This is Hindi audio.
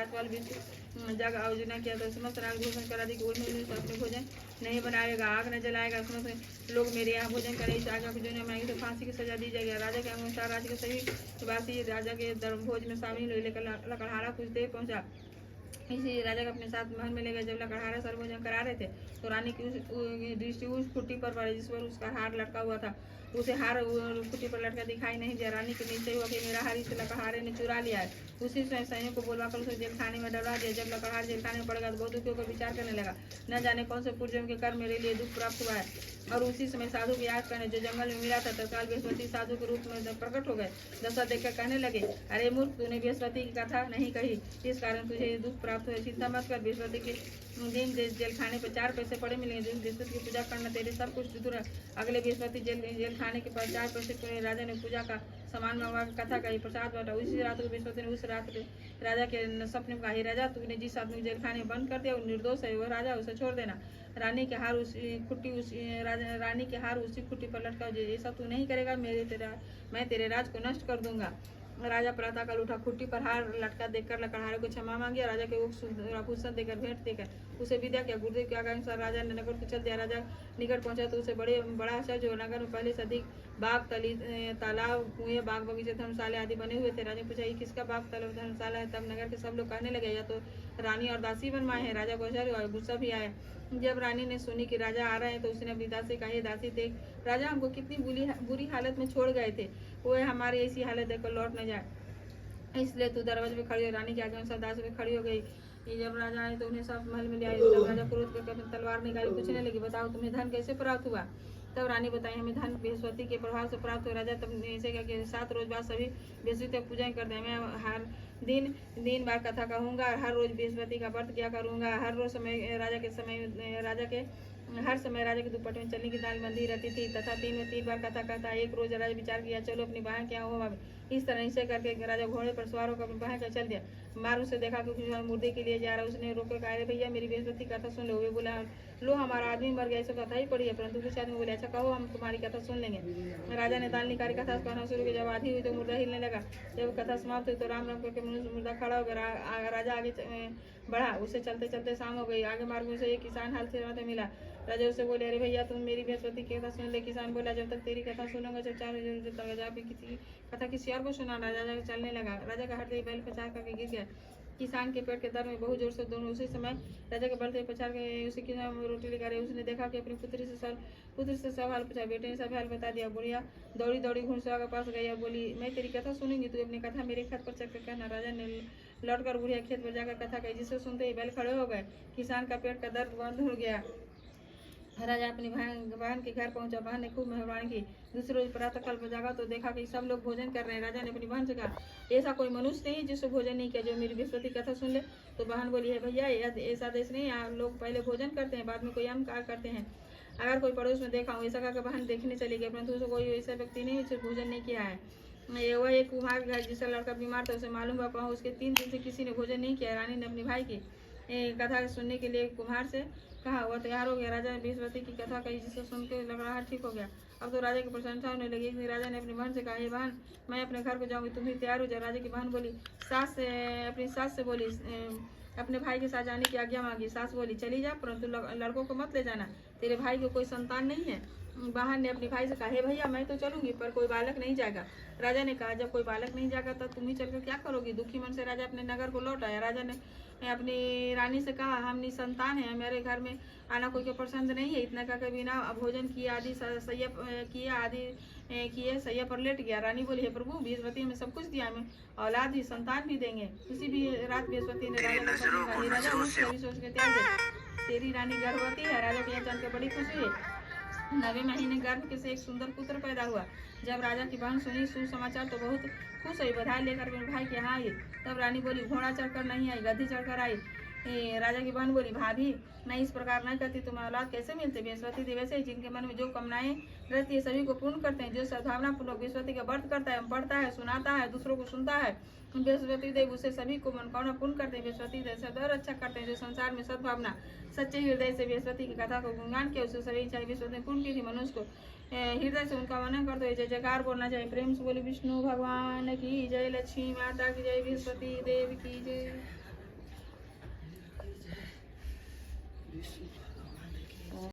राजपाल भी जग आयोजना किया तो समस्त राज घोषणा करा दी कि अपने भोजन नहीं बनाएगा, आग न जलाएगा, समस्त लोग मेरे यहाँ भोजन करें। इस आज्ञा को जो न मांगी तो फांसी की सजा दी जाएगी। राजा के अनुसार राज्य के सभी निवासी राजा के भोज में शामिल हुए, लेकर लकड़हारा कुछ देर पहुंचा। इसी राजा को अपने साथ महल में ले गए। जब लकड़हारा सर्वभोजन करा रहे थे तो रानी की दृष्टि उस खुट्टी पर पड़ी जिस पर उसका हार लटका हुआ था। उसे हार खुट्टी पर लटका दिखाई नहीं दिया। रानी के नीचे हुआ कि मेरा हार इस लकड़हारे ने चुरा लिया है। उसी समय सैनिक को बुलवाकर उसे जेल खाने में डलवा दिया। जब लकड़हार जेल खाने में पड़ेगा तो बहुत दुखियों को विचार करने लगा, न जाने कौन से पूर्वजन्म के कर्म मेरे लिए दुख प्राप्त हुआ है। और उसी समय साधु की याद करने जो जंगल में मिला था तत्काल बृहस्पति साधु के रूप में प्रकट हो गए। दशा देखकर कहने लगे, अरे मूर्ख, तूने बृहस्पति की कथा नहीं कही, इस कारण तुझे दुख प्राप्त हुआ। चिंता मत कर, बृहस्पति के दिन जेल खाने पर 4 पैसे पड़े मिलेंगे। बृहस्पति की पूजा करना तेरे सब कुछ दूर। अगले बृहस्पति जेल खाने के बाद 4 पैसे राजा ने पूजा का सामान मंगवा कथा कही, प्रसाद बांटा। उसी रात को बृहस्पति ने उस रात राजा के सपने में कहा, राजा, तूने जिस आदमी जेल खाने बंद कर दिया वो निर्दोष है, वह राजा, उसे छोड़ देना। रानी के हार उसी खुट्टी पर लटका, ऐसा तू नहीं करेगा मैं तेरे राज को नष्ट कर दूंगा। राजा प्रातःकाल उठा, खुट्टी पर हार लटका देखकर लकड़हारे को क्षमा मांगी। राजा के आभूषण देकर भेंट देकर उसे विदा किया। गुरुदेव के आज्ञानुसार राजा ने नगर को चल दिया। राजा निकट पहुंचा तो उसे बड़ा आश्चर्य हुआ। नगर में पहले से अधिक बाग, तालाब, कुएं, बाग बगीचे, धर्मशाला आदि बने हुए थे। राजा ने पूछा, ये किसका बाग, तालाब, धर्मशाला है? तब नगर के सब लोग कहने लगे, या तो रानी और दासी बनवाए हैं। राजा को आश्चर्य हुआ, गुस्सा भी आया। जब रानी ने सुनी कि राजा आ रहे हैं तो उसने अपनी दासी से कहा, दासी देख, राजा हमको कितनी बुरी हालत में छोड़ गए थे, वो हमारी ऐसी हालत देखकर लौट न जाए, इसलिए तू दरवाजे पे खड़ी हो। रानी के आगे अनुसार दासी पे खड़ी हो गई। जब राजा आए तो उन्हें सब महल में ले आए। तब राजा क्रोध करके अपनी तलवार निकाली, पूछने लगी, बताओ तुम्हें धन कैसे प्राप्त हुआ? तब रानी बताई, हमें धन बृहस्पति के प्रभाव से प्राप्त हो। राजा तब ऐसे कहा कि 7 रोज बाद सभी बृहस्पति की पूजा करते हैं। मैं हर दिन बार कथा कहूँगा, हर रोज बृहस्पति का व्रत किया करूँगा। हर समय राजा के दुपट्टे में चलने की दाल बंधी रहती थी तथा 3 बार कथा कहता। एक रोज राजा विचार किया, चलो अपनी बहन क्या हो। इस तरह से करके राजा घोड़े पर सवार होकर अपनी बहन का चल दिया। मार उसे देखा कि मुर्दे के लिए जा रहा। उसने रोके कहा, भैया मेरी बृहस्पति कथा सुन लो। वे बोला, लो हमारा आदमी मर गया, ऐसा कथा ही पड़ी है। परंतु कुछ आदमी बोले, अच्छा कहो, हम तुम्हारी कथा सुन लेंगे। राजा ने दाल निकाली, कथा कहना शुरू किया। जब आधी हुई तो मुर्दा हिलने लगा। जब कथा समाप्त हुई तो राम राम करके मुर्दा खड़ा हो गया। राजा आगे बढ़ा, उसे चलते चलते शाम हो गई। आगे मार्ग में से एक किसान हाल से मिला। राजा उसे बोले, अरे भैया तुम मेरी बृहस्पति की कथा सुन ले। किसान बोला, जब तक तेरी कथा सुनूंगा जब चारों किसी कथा किसी और को सुनाना। राजा चलने लगा। राजा का हाथ बैल पचार करके गिर गया। किसान के पेट के दर्द में बहुत जोर से दोनों उसी समय राजा के बल से पचार के उसे किसान रोटी लेकर रहे। उसने देखा कि अपनी पुत्री से सब हाल पूछा। बेटे ने सब हाल बता दिया। बुढ़िया दौड़ी घुड़सवार के पास गई और बोली, मैं तेरी कथा सुनूंगी, तू अपनी कथा मेरे खेत पर चढ़कर कहना। राजा ने लौटकर बुढ़िया खेत पर जाकर कथा कही, जिसे सुनते ही बैल खड़े हो गए। किसान का पेट का दर्द बंद हो गया। राजा अपनी बहन के घर पहुंचा। बहन ने खूब मेहरबानी की। दूसरे रोज प्रातःकाल पर जागा तो देखा कि सब लोग भोजन कर रहे हैं। राजा ने अपनी बहन से कहा, ऐसा कोई मनुष्य नहीं जिससे भोजन नहीं किया जो मेरी बृहस्पति कथा सुन ले। तो बहन बोली, है भैया, ऐसा देश नहीं, यहाँ लोग पहले भोजन करते हैं, बाद में कोई अन्य कार्य करते हैं। अगर कोई पड़ोस में देखा हूँ, ऐसा कहकर बहन देखने चली गई, परंतु उसे कोई ऐसा व्यक्ति नहीं जिससे भोजन नहीं किया है। वह एक कुम्हार घर जिसका लड़का बीमार था, उसे मालूम हुआ उसके 3 दिन से किसी ने भोजन नहीं किया। रानी ने अपने भाई की कथा सुनने के लिए कुम्हार से कहा। वह तैयार हो गया। राजा ने बृहस्पति की कथा कही, जिसे सुनकर लकड़हार ठीक हो गया। अब तो राजा की प्रशंसा होने लगी। एक दिन राजा ने अपनी बहन से कहा, हे बहन, मैं अपने घर को जाऊंगी, तुम भी तैयार हो जाओ। राजा की बहन बोली, अपनी सास से बोली, अपने भाई के साथ जाने की आज्ञा मांगी। सास बोली, चली जा, परंतु लड़कों को मत ले जाना, तेरे भाई को कोई संतान नहीं है। बहन ने अपने भाई से कहा, हे भैया, मैं तो चलूंगी, पर कोई बालक नहीं जाएगा। राजा ने कहा, जब कोई बालक नहीं जाएगा तब तुम ही चलकर क्या करोगी? दुखी मन से राजा अपने नगर को लौट आया। राजा ने अपनी रानी से कहा, हम निसंतान हैं, मेरे घर में आना कोई को पसंद नहीं है। इतना कहकर बिना भोजन किए सैया पर लेट गया। रानी बोली, हे प्रभु, बृहस्पति हमें सब कुछ दिया, हमें औलाद भी संतान भी देंगे। उसी भी रात बृहस्पति ने राजा सोच के त्याग दे, तेरी रानी गर्भवती है। राजा को यह जानकर बड़ी खुशी हुई। 9वें महीने गर्भ के से एक सुंदर पुत्र पैदा हुआ। जब राजा की बहन सुनी सुसमाचार तो बहुत खुश हुई, बधाई लेकर अपने भाई के यहाँ आई। तब रानी बोली, घोड़ा चढ़कर नहीं आई, गद्दी चढ़कर आई। राजा की बहन बोली, भाभी, मैं इस प्रकार नहीं करती, तुम्हें औलाद कैसे मिलते? बृहस्पति देव ऐसे ही जिनके मन में जो कामनाएं रहती है सभी को पूर्ण करते हैं। जो सद्भावना पूर्वक बृहस्पति का व्रत करता है, पढ़ता है, सुनाता है, दूसरों को सुनता है, बृहस्पति देव उसे सभी को मनोकामना पूर्ण करते हैं। बृहस्पति देव सब और अच्छा करते हैं। जो संसार में सद्भावना सच्चे हृदय से बृहस्पति की कथा को गुणगान किया, उसे सभी इच्छा बृहस्पति पूर्ण की थी। मनुष्य को हृदय से उनका वर्णन करते हुए जय जयकार बोलना चाहिए। प्रेम से बोले, विष्णु भगवान की जय, लक्ष्मी माता की जय, बृहस्पति देव की जय। This is